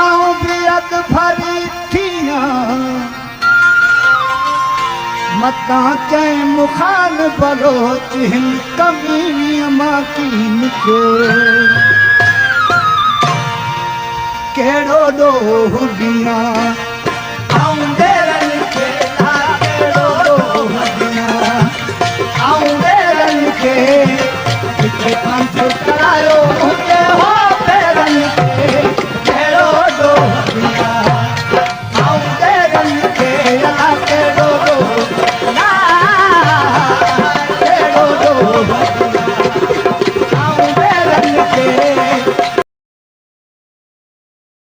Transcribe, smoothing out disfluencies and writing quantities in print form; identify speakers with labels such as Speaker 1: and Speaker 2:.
Speaker 1: आऊं भी अग भरी थियां मता कंहिं मुखान बलोच हिन कमीनीअ माकीन खे कहिड़ो ॾोह ॾियां आऊं ॾेरनि खे कहिड़ो ॾोह ॾियां आऊं ॾेरनि खे किथे पंथ करायो हुते हो